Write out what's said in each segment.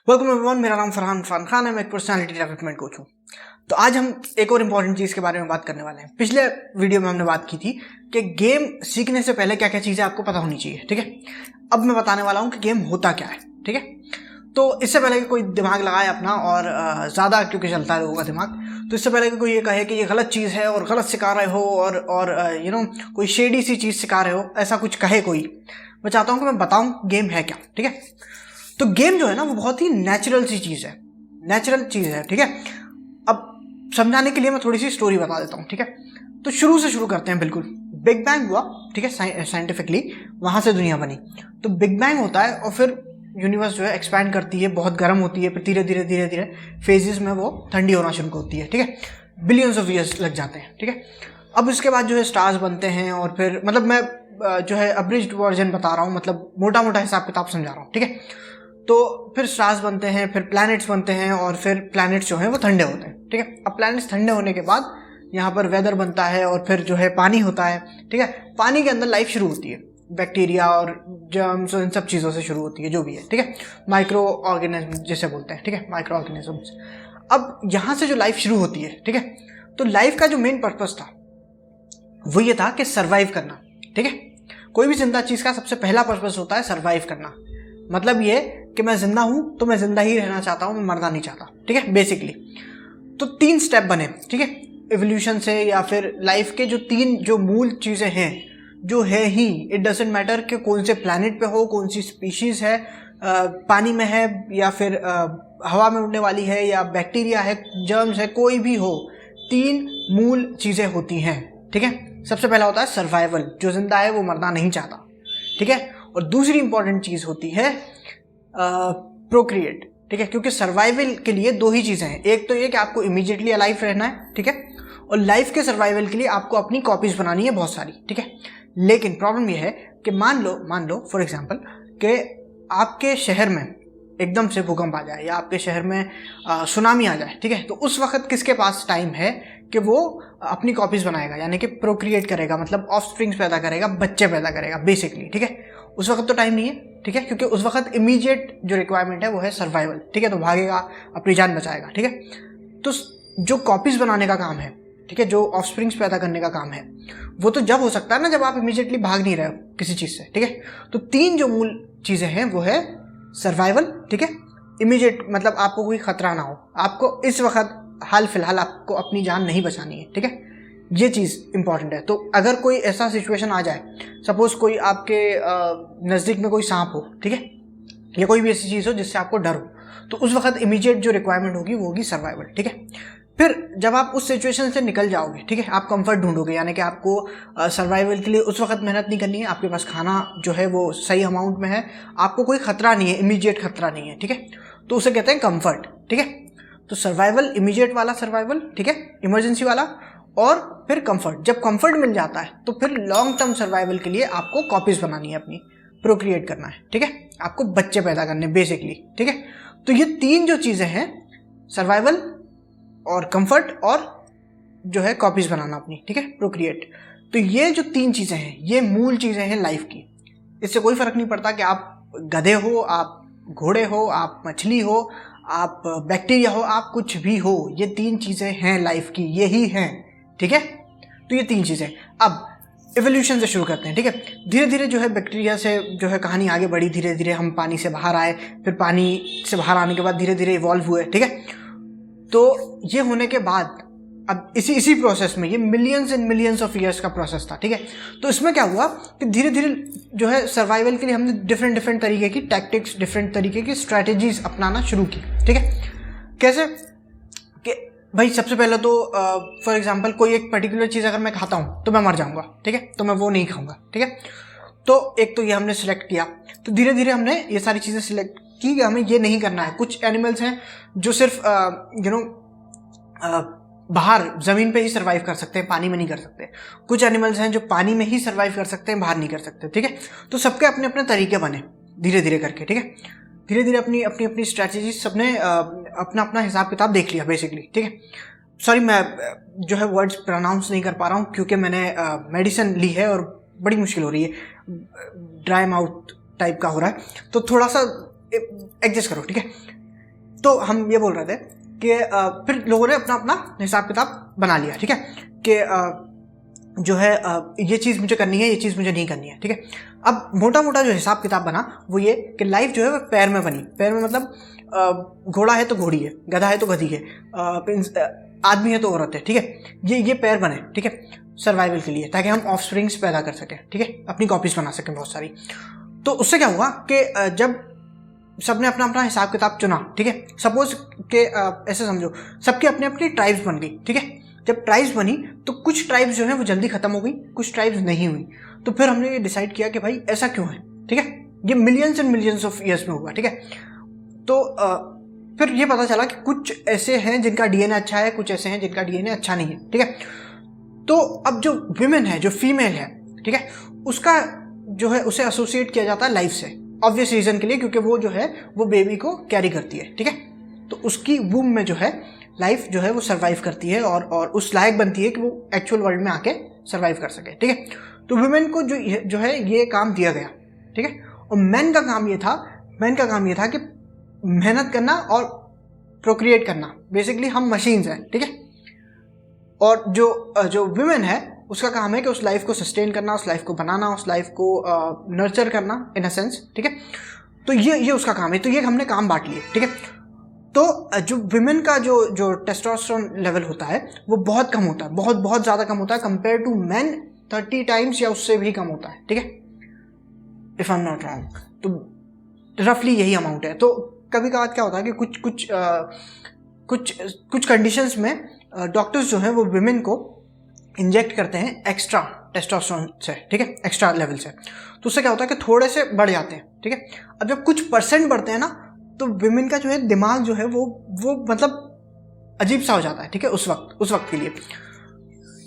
Welcome everyone, मेरा नाम फरहान खान है। मैं एक पर्सनालिटी डेवलपमेंट कोच हूँ। तो आज हम एक और इम्पॉर्टेंट चीज़ के बारे में बात करने वाले हैं। पिछले वीडियो में हमने बात की थी कि गेम सीखने से पहले क्या क्या चीज़ें आपको पता होनी चाहिए। ठीक है, अब मैं बताने वाला हूँ कि गेम होता क्या है। ठीक है, तो इससे पहले कि कोई दिमाग लगाए अपना और ज़्यादा क्योंकि चलता है लोगों का दिमाग, तो इससे पहले कि कोई ये कहे कि ये गलत चीज़ है और गलत सिखा रहे हो और कोई शेडी सी चीज़ सिखा रहे हो, ऐसा कुछ कहे कोई, मैं चाहता हूँ कि मैं बताऊँ गेम है क्या। ठीक है, तो गेम जो है ना वो बहुत ही नेचुरल सी चीज़ है, नेचुरल चीज़ है। ठीक है, अब समझाने के लिए मैं थोड़ी सी स्टोरी बता देता हूँ। ठीक है, तो शुरू से शुरू करते हैं। बिल्कुल बिग बैंग हुआ, ठीक है, साइंटिफिकली वहाँ से दुनिया बनी। तो बिग बैंग होता है और फिर यूनिवर्स जो है एक्सपैंड करती है, बहुत गर्म होती है, फिर धीरे धीरे धीरे धीरे फेजेस में वो ठंडी होना शुरू होती है। ठीक है, बिलियंस ऑफ ईयर्स लग जाते हैं। ठीक है, अब उसके बाद जो है स्टार्स बनते हैं और फिर मतलब मैं जो है अब्रिज्ड वर्जन बता रहा हूँ, मतलब मोटा मोटा हिसाब किताब समझा रहा हूँ। ठीक है, तो फिर स्टार्स बनते हैं, फिर प्लैनेट्स बनते हैं और फिर प्लैनेट्स जो हैं वो ठंडे होते हैं। ठीक है, अब प्लैनेट्स ठंडे होने के बाद यहाँ पर वेदर बनता है और फिर जो है पानी होता है। ठीक है, पानी के अंदर लाइफ शुरू होती है, बैक्टीरिया और जर्म्स और इन सब चीज़ों से शुरू होती है, जो भी है। ठीक है, माइक्रो ऑर्गेनिज्म जिसे बोलते हैं। ठीक है, माइक्रो ऑर्गेनिजम्स। अब यहाँ से जो लाइफ शुरू होती है, ठीक है, तो लाइफ का जो मेन पर्पस था वो ये था कि सर्वाइव करना। ठीक है, कोई भी जिंदा चीज़ का सबसे पहला पर्पस होता है सर्वाइव करना। मतलब ये कि मैं जिंदा हूं तो मैं जिंदा ही रहना चाहता हूं, मैं मरना नहीं चाहता। ठीक है, बेसिकली तो 3 स्टेप बने। ठीक है, एवोल्यूशन से, या फिर लाइफ के जो 3 जो मूल चीजें हैं, जो है ही, इट डजेंट मैटर कि कौन से प्लैनेट पे हो, कौन सी स्पीशीज है, पानी में है या फिर हवा में उड़ने वाली है या बैक्टीरिया है, जर्म्स है, कोई भी हो, 3 मूल चीजें होती हैं। ठीक है, सबसे पहला होता है सर्वाइवल, जो जिंदा है वो मरना नहीं चाहता। ठीक है, और दूसरी इंपॉर्टेंट चीज होती है प्रोक्रिएट। ठीक है, क्योंकि सर्वाइवल के लिए 2 ही चीजें हैं। एक तो ये कि आपको इमीडिएटली अलाइव रहना है, ठीक है, और लाइफ के सर्वाइवल के लिए आपको अपनी कॉपीज बनानी है बहुत सारी। ठीक है, लेकिन प्रॉब्लम ये है कि मान लो फॉर एग्जांपल कि आपके शहर में एकदम से भूकंप आ जाए या आपके शहर में सुनामी आ जाए। ठीक है, तो उस वक्त किसके पास टाइम है कि वो अपनी कॉपीज बनाएगा, यानी कि प्रोक्रिएट करेगा, मतलब ऑफ स्प्रिंग्स पैदा करेगा, बच्चे पैदा करेगा बेसिकली। ठीक है, उस वक्त तो टाइम नहीं है। ठीक है, क्योंकि उस वक्त इमीडिएट जो रिक्वायरमेंट है वो है सर्वाइवल। ठीक है, तो भागेगा, अपनी जान बचाएगा। ठीक है, तो जो कॉपीज बनाने का काम है, ठीक है, जो ऑफ स्प्रिंग्स पैदा करने का काम है, वो तो जब हो सकता है ना जब आप इमीडिएटली भाग नहीं रहे हो किसी चीज से। ठीक है, तो 3 जो मूल चीजें हैं वो है सर्वाइवल, ठीक है, इमीडिएट मतलब आपको कोई खतरा ना हो, आपको इस वक्त हाल फिलहाल आपको अपनी जान नहीं बचानी है। ठीक है, ये चीज़ इंपॉर्टेंट है। तो अगर कोई ऐसा सिचुएशन आ जाए, सपोज कोई आपके नज़दीक में कोई सांप हो, ठीक है, या कोई भी ऐसी चीज़ हो जिससे आपको डर हो, तो उस वक्त इमीडिएट जो रिक्वायरमेंट होगी वो होगी सर्वाइवल। ठीक है, फिर जब आप उस सिचुएशन से निकल जाओगे, ठीक है, आप कंफर्ट ढूंढोगे, यानी कि आपको सर्वाइवल के लिए उस वक्त मेहनत नहीं करनी है, आपके पास खाना जो है वो सही अमाउंट में है, आपको कोई खतरा नहीं है, इमीडिएट खतरा नहीं है। ठीक है, तो उसे कहते हैं कंफर्ट। ठीक है, तो सर्वाइवल, इमीडिएट वाला सर्वाइवल, ठीक है, इमरजेंसी वाला, और फिर कंफर्ट। जब कंफर्ट मिल जाता है तो फिर लॉन्ग टर्म सर्वाइवल के लिए आपको कॉपीज बनानी है, अपनी प्रोक्रिएट करना है। ठीक है, आपको बच्चे पैदा करने बेसिकली। ठीक है, तो ये 3 जो चीजें हैं, सर्वाइवल और कंफर्ट और जो है कॉपीज बनाना अपनी, ठीक है, प्रोक्रिएट, तो ये जो 3 चीजें हैं ये मूल चीजें हैं लाइफ की। इससे कोई फर्क नहीं पड़ता कि आप गधे हो, आप घोड़े हो, आप मछली हो, आप बैक्टीरिया हो, आप कुछ भी हो, ये 3 चीजें हैं लाइफ की, यही हैं। ठीक है, तो ये 3 चीजें। अब एवोल्यूशन से शुरू करते हैं। ठीक है, धीरे धीरे जो है बैक्टीरिया से जो है कहानी आगे बढ़ी, धीरे धीरे हम पानी से बाहर आए, फिर पानी से बाहर आने के बाद धीरे धीरे इवॉल्व हुए। ठीक है, तो ये होने के बाद अब इसी प्रोसेस में, ये millions and millions of years का प्रोसेस था। ठीक है, तो इसमें क्या हुआ कि धीरे धीरे जो है सर्वाइवल के लिए हमने डिफरेंट तरीके की टैक्टिक्स, डिफरेंट तरीके की स्ट्रैटेजीज अपनाना शुरू की। ठीक है, कैसे कि भाई सबसे पहले तो फॉर एग्जांपल कोई एक पर्टिकुलर चीज़ अगर मैं खाता हूँ तो मैं मर जाऊँगा। ठीक है, तो मैं वो नहीं खाऊंगा। ठीक है, तो एक तो ये हमने सिलेक्ट किया, तो धीरे धीरे हमने ये सारी चीज़ें सिलेक्ट की कि हमें ये नहीं करना है। कुछ एनिमल्स हैं जो सिर्फ बाहर ज़मीन पे ही सर्वाइव कर सकते हैं, पानी में नहीं कर सकते। कुछ एनिमल्स हैं जो पानी में ही सर्वाइव कर सकते हैं, बाहर नहीं कर सकते। ठीक है, तो सबके अपने अपने तरीके बने धीरे धीरे करके। ठीक है, धीरे धीरे अपनी स्ट्रैटेजी सबने अपना अपना हिसाब किताब देख लिया बेसिकली। ठीक है, सॉरी मैं जो है वर्ड्स प्रोनाउंस नहीं कर पा रहा हूँ क्योंकि मैंने मेडिसिन ली है और बड़ी मुश्किल हो रही है, ड्राई माउथ टाइप का हो रहा है, तो थोड़ा सा एडजस्ट करो। ठीक है, तो हम ये बोल रहे थे कि फिर लोगों ने अपना अपना हिसाब किताब बना लिया, ठीक है, कि जो है ये चीज़ मुझे करनी है, ये चीज़ मुझे नहीं करनी है, ठीक है। अब मोटा मोटा जो हिसाब किताब बना वो ये कि लाइफ जो है वो पैर में बनी। पैर में मतलब घोड़ा है तो घोड़ी है, गधा है तो गधी है, आदमी है तो औरत है, ठीक है। ये पैर बने, ठीक है, सर्वाइवल के लिए, ताकि हम ऑफस्प्रिंग्स पैदा कर सकें, ठीक है, अपनी कॉपीज बना सकें बहुत सारी। तो उससे क्या हुआ कि जब सबने अपना अपना हिसाब किताब चुना, ठीक है, सपोज के ऐसे समझो सबकी अपनी अपनी ट्राइब्स बन गई, ठीक है। जब ट्राइब्स बनी तो कुछ ट्राइब्स जो है वो जल्दी खत्म हो गई, कुछ ट्राइब्स नहीं हुई। तो फिर हमने ये डिसाइड किया कि भाई ऐसा क्यों है, ठीक है। ये millions and millions of years में हुआ, ठीक है। तो फिर ये पता चला कि कुछ ऐसे हैं जिनका डीएनए अच्छा है, कुछ ऐसे हैं जिनका डीएनए अच्छा नहीं है, ठीक है। तो अब जो विमेन है, जो फीमेल है, ठीक है, उसका जो है उसे एसोसिएट किया जाता है लाइफ से, ऑब्वियस रीजन के लिए, क्योंकि वो जो है वो बेबी को कैरी करती है, ठीक है। तो उसकी वूम में जो है लाइफ जो है वो सर्वाइव करती है और उस लायक बनती है कि वो एक्चुअल वर्ल्ड में आके सर्वाइव कर सके, ठीक है। तो वुमेन को जो है ये काम दिया गया, ठीक है। और मैन का काम ये था कि मेहनत करना और प्रोक्रिएट करना। बेसिकली हम मशीन्स हैं, ठीक है। और जो वुमेन है उसका काम है कि उस लाइफ को सस्टेन करना, उस लाइफ को बनाना, उस लाइफ को नर्चर करना इन अ सेंस, ठीक है। तो ये उसका काम है। तो ये हमने काम बांट लिए, ठीक है। तो जो विमेन का जो टेस्टोस्टेरोन लेवल होता है वो बहुत कम होता है, बहुत बहुत ज़्यादा कम होता है कंपेयर टू मैन, 30 टाइम्स या उससे भी कम होता है, ठीक है, if I am not wrong. तो रफली यही अमाउंट है। तो कभी कभार क्या होता है कि कुछ कंडीशंस में डॉक्टर्स जो है वो विमेन को इंजेक्ट करते हैं एक्स्ट्रा टेस्टोस्टेरोन से, ठीक है, एक्स्ट्रा लेवल से। तो उससे क्या होता है कि थोड़े से बढ़ जाते हैं, ठीक है। अब जब कुछ परसेंट बढ़ते हैं ना तो विमेन का जो है दिमाग जो है वो मतलब अजीब सा हो जाता है, ठीक है, उस वक्त के लिए।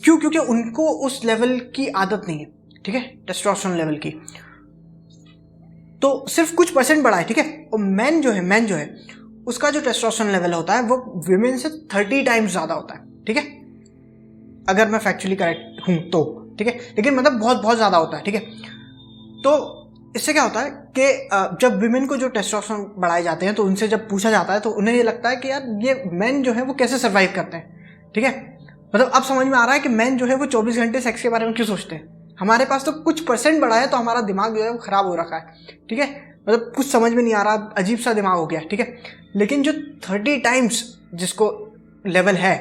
क्योंकि उनको उस लेवल की आदत नहीं है, ठीक है, टेस्टोस्टेरोन लेवल की। तो सिर्फ कुछ परसेंट बढ़ा है, ठीक है। और मैन जो है उसका जो टेस्टोस्टेरोन लेवल होता है वो विमेन से 30 टाइम्स ज़्यादा होता है, ठीक है, अगर मैं फैक्चुअली करेक्ट हूँ तो, ठीक है। लेकिन मतलब बहुत बहुत ज़्यादा होता है, ठीक है। तो इससे क्या होता है कि जब विमेन को जो टेस्टोस्टेरोन बढ़ाए जाते हैं तो उनसे जब पूछा जाता है तो उन्हें ये लगता है कि यार ये मैन जो है वो कैसे सर्वाइव करते हैं, ठीक है। मतलब अब समझ में आ रहा है कि मैन जो है वो 24 घंटे सेक्स के बारे में क्यों सोचते हैं। हमारे पास तो कुछ परसेंट बढ़ा है तो हमारा दिमाग जो है वो खराब हो रखा है, ठीक है। मतलब कुछ समझ में नहीं आ रहा, अजीब सा दिमाग हो गया, ठीक है। लेकिन जो 30 टाइम्स जिसको लेवल है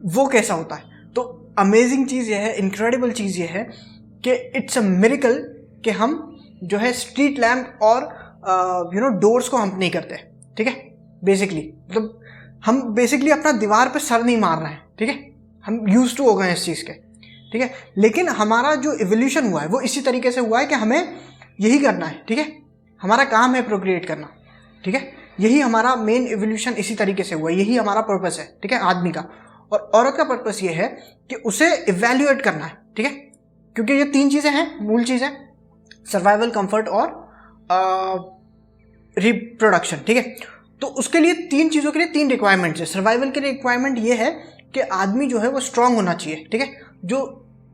वो कैसा होता है। तो अमेजिंग चीज़ ये है, इनक्रेडिबल चीज़ ये है कि इट्स अ मिरेकल कि हम जो है स्ट्रीट लैम्प और डोर्स को हम नहीं करते, ठीक है। बेसिकली मतलब हम बेसिकली अपना दीवार पे सर नहीं मार रहे हैं, ठीक है, हम यूज टू हो गए हैं इस चीज़ के, ठीक है। लेकिन हमारा जो इवोल्यूशन हुआ है वो इसी तरीके से हुआ है कि हमें यही करना है, ठीक है। हमारा काम है प्रोक्रिएट करना, ठीक है। यही हमारा मेन इवोल्यूशन इसी तरीके से हुआ है, यही हमारा पर्पस है, ठीक है, आदमी का। और औरत का पर्पस ये है कि उसे इवेल्युएट करना है, ठीक है। क्योंकि ये 3 चीज़ें हैं, मूल चीज़ें, सर्वाइवल, कंफर्ट और रिप्रोडक्शन, ठीक है। तो उसके लिए 3 चीज़ों के लिए 3 रिक्वायरमेंट्स है। सर्वाइवल के लिए रिक्वायरमेंट ये है कि आदमी जो है वो स्ट्रांग होना चाहिए, ठीक है, जो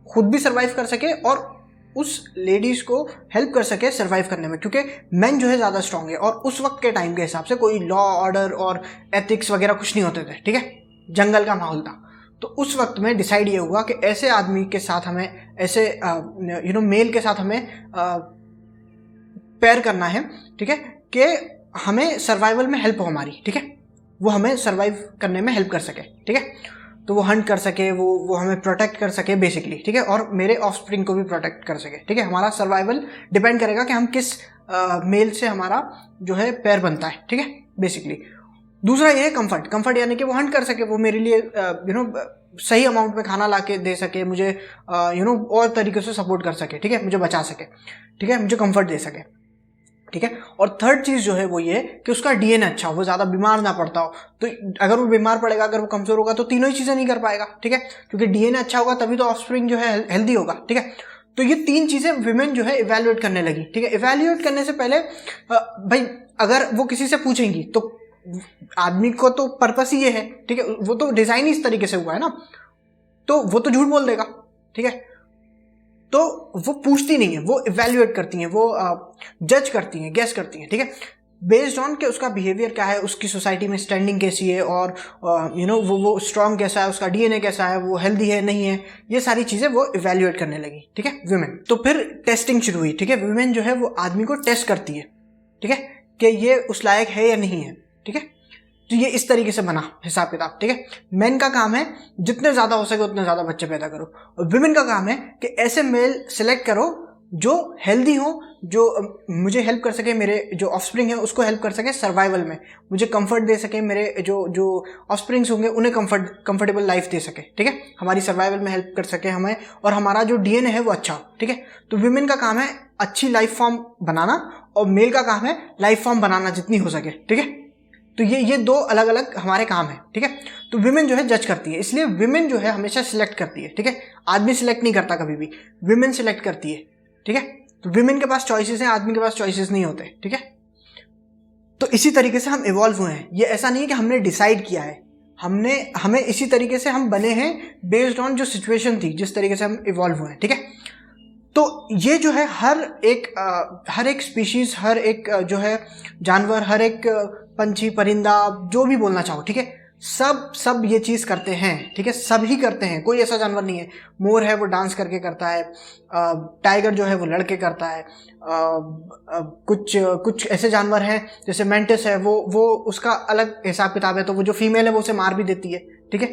खुद भी सर्वाइव कर सके और उस लेडीज को हेल्प कर सके सर्वाइव करने में, क्योंकि मैन जो है ज़्यादा स्ट्रांग है। और उस वक्त के टाइम के हिसाब से कोई लॉ ऑर्डर और एथिक्स वगैरह कुछ नहीं होते थे, ठीक है, जंगल का माहौल था। तो उस वक्त में डिसाइड ये हुआ कि ऐसे आदमी के साथ हमें, ऐसे मेल के साथ हमें पेयर करना है, ठीक है, कि हमें सर्वाइवल में हेल्प हो हमारी, ठीक है, वो हमें सर्वाइव करने में हेल्प कर सके, ठीक है। तो वो हंट कर सके, वो हमें प्रोटेक्ट कर सके बेसिकली, ठीक है, और मेरे ऑफस्प्रिंग को भी प्रोटेक्ट कर सके, ठीक है। हमारा सर्वाइवल डिपेंड करेगा कि हम किस मेल से हमारा जो है पेयर बनता है, ठीक है, बेसिकली। दूसरा ये है कंफर्ट यानी कि वो हंट कर सके, वो मेरे लिए सही अमाउंट में खाना ला के दे सके, मुझे और तरीके से सपोर्ट कर सके, ठीक है, मुझे बचा सके, ठीक है, मुझे कंफर्ट दे सके, ठीक है। और थर्ड चीज़ जो है वो ये कि उसका डीएनए अच्छा हो, वो ज़्यादा बीमार ना पड़ता हो। तो अगर वो बीमार पड़ेगा, अगर वो कमज़ोर होगा तो तीनों ही चीज़ें नहीं कर पाएगा, ठीक है, क्योंकि डीएनए अच्छा होगा तभी तो ऑफस्प्रिंग जो है हेल्दी होगा, ठीक है। तो ये 3 चीज़ें विमेन जो है इवैल्यूएट करने लगी, ठीक है। इवैल्यूएट करने से पहले भाई अगर वो किसी से पूछेंगी तो आदमी को तो पर्पस ही ये है, ठीक है, वो तो डिज़ाइन ही इस तरीके से हुआ है ना, तो वो तो झूठ बोल देगा, ठीक है। तो वो पूछती नहीं है, वो इवैल्यूएट करती हैं, वो जज करती हैं, गेस करती हैं, ठीक है। बेस्ड ऑन कि उसका बिहेवियर क्या है, उसकी सोसाइटी में स्टैंडिंग कैसी है, और वो स्ट्रांग कैसा है, उसका डीएनए कैसा है, वो हेल्दी है नहीं है, ये सारी चीज़ें वो इवेल्युएट करने लगी, ठीक है, वुमेन। तो फिर टेस्टिंग शुरू हुई, ठीक है, वुमेन जो है वो आदमी को टेस्ट करती है, ठीक है, कि ये उस लायक है या नहीं है, ठीक है। तो ये इस तरीके से बना हिसाब किताब, ठीक है। मेन का काम है जितने ज़्यादा हो सके उतने ज़्यादा बच्चे पैदा करो, और वुमेन का काम है कि ऐसे मेल सिलेक्ट करो जो हेल्दी हो, जो मुझे हेल्प कर सके, मेरे जो ऑफस्प्रिंग है उसको हेल्प कर सके सर्वाइवल में, मुझे कंफर्ट दे सके, मेरे जो ऑफस्प्रिंग्स होंगे उन्हें कंफर्टेबल लाइफ दे सके, ठीक है, हमारी सर्वाइवल में हेल्प कर सके हमें, और हमारा जो डीएनए है वो अच्छा हो, ठीक है। तो वुमेन का काम है अच्छी लाइफ फॉर्म बनाना, और मेल का काम है लाइफ फॉर्म बनाना जितनी हो सके, ठीक है। तो ये दो अलग अलग हमारे काम है, ठीक है। तो विमेन जो है जज करती है, इसलिए विमेन जो है हमेशा सिलेक्ट करती है, ठीक है, आदमी सिलेक्ट नहीं करता कभी भी, विमेन सिलेक्ट करती है, ठीक है। तो विमेन के पास चॉइसेस हैं, आदमी के पास चॉइसेस नहीं होते, ठीक है। तो इसी तरीके से हम इवॉल्व हुए हैं, ये ऐसा नहीं है कि हमने डिसाइड किया है, हमें इसी तरीके से हम बने हैं बेस्ड ऑन जो सिचुएशन थी, जिस तरीके से हम इवॉल्व हुए हैं, ठीक है। तो ये जो है हर एक स्पीशीज, हर एक जो है जानवर, हर एक पंछी परिंदा जो भी बोलना चाहो, ठीक है, सब ये चीज़ करते हैं, ठीक है, सब ही करते हैं, कोई ऐसा जानवर नहीं है। मोर है वो डांस करके करता है, टाइगर जो है वो लड़के करता है, कुछ ऐसे जानवर हैं जैसे मेंटिस है, वो उसका अलग हिसाब किताब है, तो वो जो फीमेल है वो उसे मार भी देती है, ठीक है।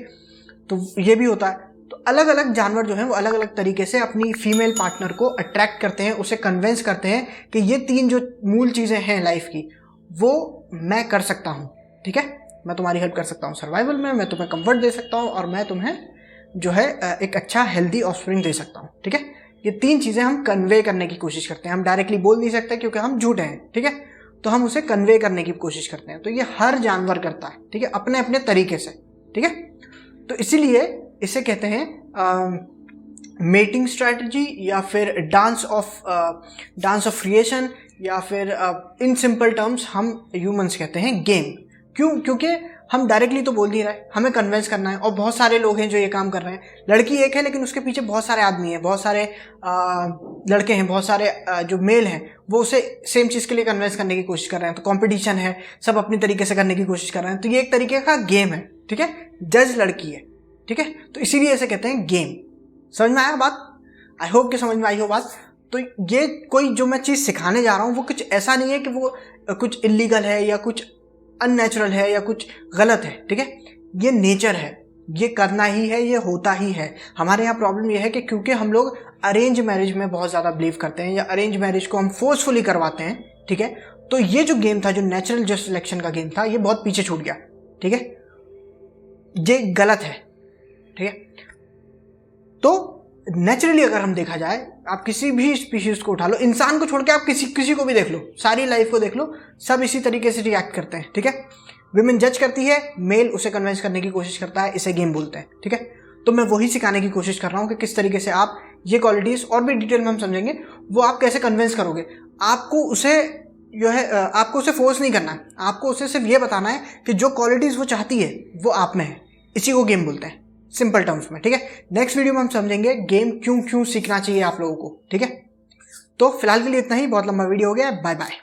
तो ये भी होता है। तो अलग अलग जानवर जो हैं वो अलग अलग तरीके से अपनी फीमेल पार्टनर को अट्रैक्ट करते हैं, उसे कन्विंस करते हैं कि ये 3 जो मूल चीज़ें हैं लाइफ की वो मैं कर सकता हूँ, ठीक है, मैं तुम्हारी हेल्प कर सकता हूँ सर्वाइवल में, मैं तुम्हें कंफर्ट दे सकता हूँ, और मैं तुम्हें जो है एक अच्छा हेल्दी ऑफस्प्रिंग दे सकता हूँ, ठीक है। ये 3 चीज़ें हम कन्वे करने की कोशिश करते हैं, हम डायरेक्टली बोल नहीं सकते क्योंकि हम झूठे हैं, ठीक है, तो हम उसे कन्वे करने की कोशिश करते हैं। तो ये हर जानवर करता है, ठीक है, अपने अपने तरीके से, ठीक है। तो इसीलिए इसे कहते हैं मेटिंग स्ट्रैटेजी, या फिर डांस ऑफ क्रिएशन, या फिर इन सिंपल टर्म्स हम ह्यूमंस कहते हैं गेम। क्योंकि हम डायरेक्टली तो बोल नहीं रहे, हमें कन्विंस करना है, और बहुत सारे लोग हैं जो ये काम कर रहे हैं। लड़की एक है लेकिन उसके पीछे बहुत सारे आदमी हैं, बहुत सारे लड़के हैं, बहुत सारे जो मेल हैं वो उसे सेम चीज़ के लिए कन्विंस करने की कोशिश कर रहे हैं। तो कंपटीशन है, सब अपनी तरीके से करने की कोशिश कर रहे हैं, तो ये एक तरीके का गेम है, ठीक है। जज लड़की है, ठीक है, तो इसीलिए इसे कहते हैं गेम। समझ में आया बात? आई होप कि समझ में आई हो बात। तो ये कोई जो मैं चीज़ सिखाने जा रहा हूँ वो कुछ ऐसा नहीं है कि वो कुछ इलीगल है या कुछ अननेचुरल है या कुछ गलत है, ठीक है, ये नेचर है, ये करना ही है, ये होता ही है। हमारे यहाँ प्रॉब्लम ये है कि क्योंकि हम लोग अरेंज मैरिज में बहुत ज़्यादा बिलीव करते हैं, या अरेंज मैरिज को हम फोर्सफुली करवाते हैं, ठीक है, तो ये जो गेम था, जो नेचुरल जस्ट सिलेक्शन का गेम था, ये बहुत पीछे छूट गया, ठीक है, ये गलत है, ठीक है। तो नेचुरली अगर हम देखा जाए, आप किसी भी स्पीशीज को उठा लो, इंसान को छोड़ के आप किसी को भी देख लो, सारी लाइफ को देख लो, सब इसी तरीके से रिएक्ट करते हैं, ठीक है। विमेन जज करती है, मेल उसे कन्विंस करने की कोशिश करता है, इसे गेम बोलते हैं, ठीक है। तो मैं वही सिखाने की कोशिश कर रहा हूँ कि किस तरीके से आप ये क्वालिटीज और भी डिटेल में हम समझेंगे, वो आप कैसे कन्विंस करोगे। आपको उसे जो है आपको उसे फोर्स नहीं करना है, आपको उसे सिर्फ ये बताना है कि जो क्वालिटीज वो चाहती है वो आप में है, इसी को गेम बोलते हैं सिंपल टर्म्स में, ठीक है। नेक्स्ट वीडियो में हम समझेंगे गेम क्यों सीखना चाहिए आप लोगों को, ठीक है। तो फिलहाल के लिए इतना ही, बहुत लंबा वीडियो हो गया, बाय बाय।